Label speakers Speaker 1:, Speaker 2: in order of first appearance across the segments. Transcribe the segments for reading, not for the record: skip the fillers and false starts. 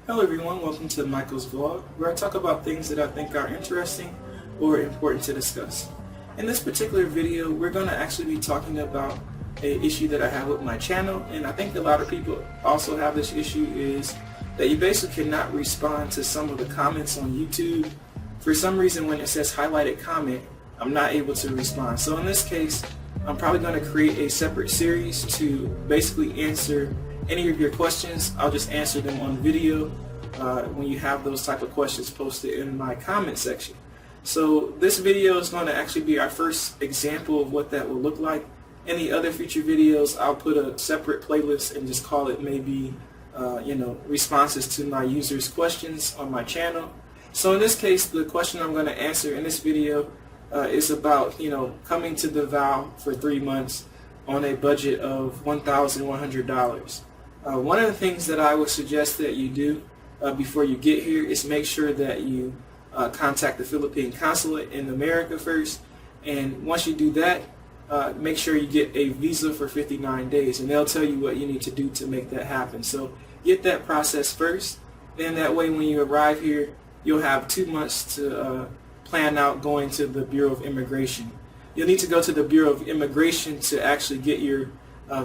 Speaker 1: Hello everyone, welcome to Michael's vlog, where I talk about things that I think are interesting or important to discuss. In this particular video, we're going to actually be talking about an issue that I have with my channel, and I think a lot of people also have this issue, is that you basically cannot respond to some of the comments on YouTube. For some reason, when it says highlighted comment, I'm not able to respond. So in this case, I'm probably going to create a separate series to basically answer any of your questions. I'll just answer them on video when you have those type of questions posted in my comment section. So this video is going to actually be our first example of what that will look like. In the other future videos, I'll put a separate playlist and just call it maybe responses to my users' questions on my channel. So in this case, the question I'm going to answer in this video is about coming to Davao for 3 months on a budget of $1,100. One of the things that I would suggest that you do before you get here is make sure that you contact the Philippine consulate in America first, and once you do that, make sure you get a visa for 59 days, and they'll tell you what you need to do to make that happen. So get that process first, then that way when you arrive here, you'll have 2 months to plan out going to the Bureau of Immigration. You'll need to go to the Bureau of Immigration to actually get your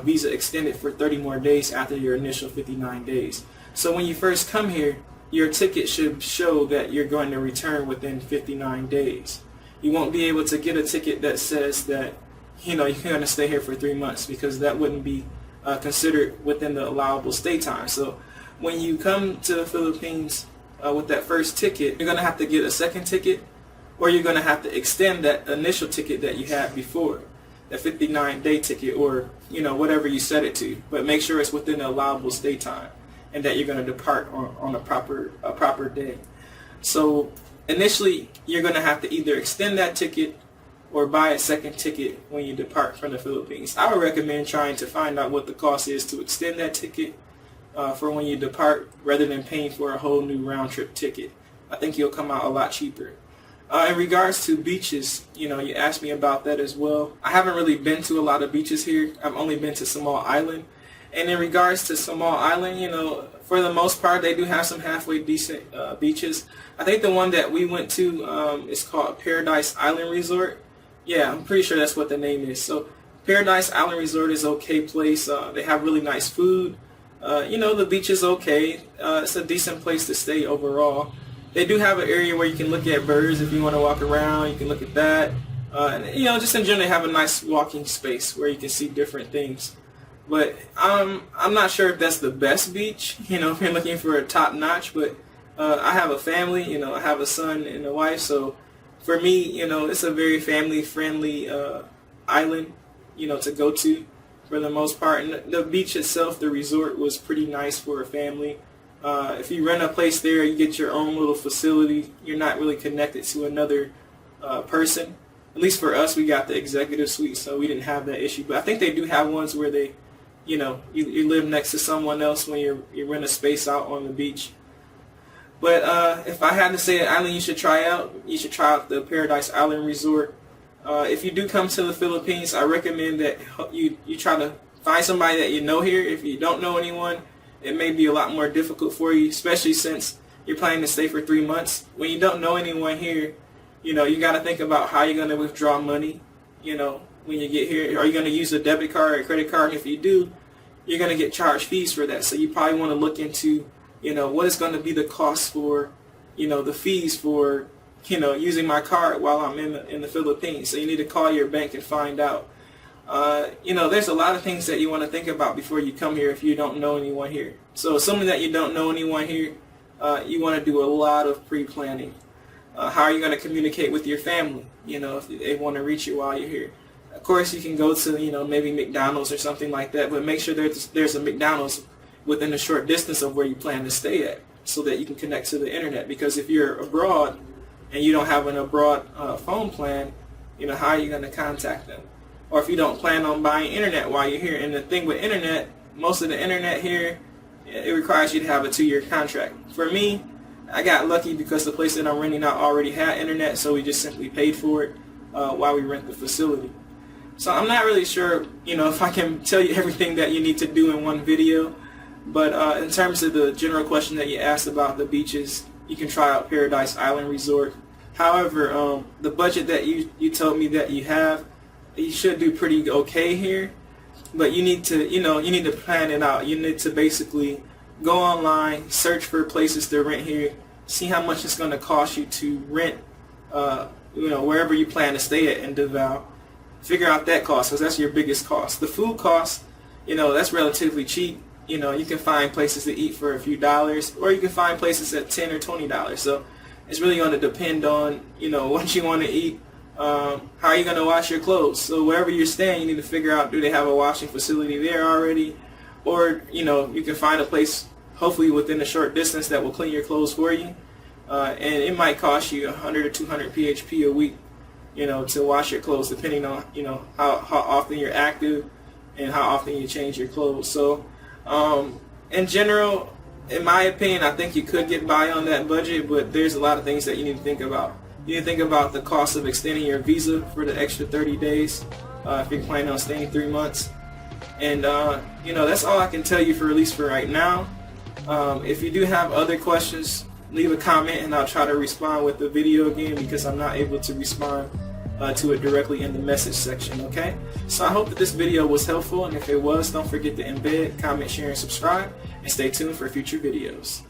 Speaker 1: visa extended for 30 more days after your initial 59 days. So when you first come here, your ticket should show that you're going to return within 59 days. You won't be able to get a ticket that says that you're going to stay here for 3 months, because that wouldn't be considered within the allowable stay time. So when you come to the Philippines with that first ticket, you're going to have to get a second ticket, or you're going to have to extend that initial ticket that you had before, that 59-day ticket, or whatever you set it to. But make sure it's within the allowable stay time, and that you're going to depart on a proper day. So initially, you're going to have to either extend that ticket or buy a second ticket when you depart from the Philippines. I would recommend trying to find out what the cost is to extend that ticket for when you depart, rather than paying for a whole new round-trip ticket. I think you'll come out a lot cheaper. In regards to beaches, you asked me about that as well. I haven't really been to a lot of beaches here. I've only been to Small Island. And in regards to Small Island, for the most part, they do have some halfway decent beaches. I think the one that we went to is called Paradise Island Resort. Yeah, I'm pretty sure that's what the name is. So Paradise Island Resort is an okay place. They have really nice food. The beach is okay. It's a decent place to stay overall. They do have an area where you can look at birds if you want to walk around. You can look at that. And, just in general, they have a nice walking space where you can see different things. But I'm not sure if that's the best beach, if you're looking for a top notch. But I have a family, I have a son and a wife. So for me, it's a very family friendly island, to go to for the most part. And the beach itself, the resort, was pretty nice for a family. If you rent a place there, you get your own little facility. You're not really connected to another person. At least for us, we got the executive suite, so we didn't have that issue. But I think they do have ones where they, you live next to someone else when you rent a space out on the beach. But if I had to say an island you should try out the Paradise Island Resort. If you do come to the Philippines, I recommend that you try to find somebody that you know here. If you don't know anyone, it may be a lot more difficult for you, especially since you're planning to stay for 3 months. When you don't know anyone here, you got to think about how you're going to withdraw money, when you get here. Are you going to use a debit card or a credit card? And if you do, you're going to get charged fees for that. So you probably want to look into, what is going to be the cost for, the fees for, using my card while I'm in the Philippines. So you need to call your bank and find out. There's a lot of things that you want to think about before you come here if you don't know anyone here. So assuming that you don't know anyone here, you want to do a lot of pre-planning. How are you going to communicate with your family, if they want to reach you while you're here? Of course, you can go to, maybe McDonald's or something like that, but make sure there's a McDonald's within a short distance of where you plan to stay at, so that you can connect to the internet. Because if you're abroad and you don't have an abroad phone plan, how are you going to contact them? Or if you don't plan on buying internet while you're here. And the thing with internet, most of the internet here, it requires you to have a 2-year contract. For me, I got lucky because the place that I'm renting out already had internet, so we just simply paid for it while we rent the facility. So I'm not really sure, if I can tell you everything that you need to do in one video. But in terms of the general question that you asked about the beaches, you can try out Paradise Island Resort. However, the budget that you told me that you have, you should do pretty okay here. But you need to, you need to plan it out. You need to basically go online, search for places to rent here, see how much it's going to cost you to rent, wherever you plan to stay at in Davao. Figure out that cost, because that's your biggest cost. The food cost, that's relatively cheap. You can find places to eat for a few dollars, or you can find places at $10 or $20. So it's really going to depend on, what you want to eat, how are you going to wash your clothes. So wherever you're staying, you need to figure out, do they have a washing facility there already, or, you can find a place, hopefully within a short distance, that will clean your clothes for you. And it might cost you 100 or 200 PHP a week, to wash your clothes, depending on, how often you're active and how often you change your clothes. So in general, in my opinion, I think you could get by on that budget, but there's a lot of things that you need to think about. You need to think about the cost of extending your visa for the extra 30 days if you're planning on staying 3 months. And that's all I can tell you, for at least for right now. If you do have other questions, leave a comment and I'll try to respond with the video again, because I'm not able to respond to it directly in the message section. Okay, so I hope that this video was helpful, and if it was, don't forget to embed, comment, share, and subscribe, and stay tuned for future videos.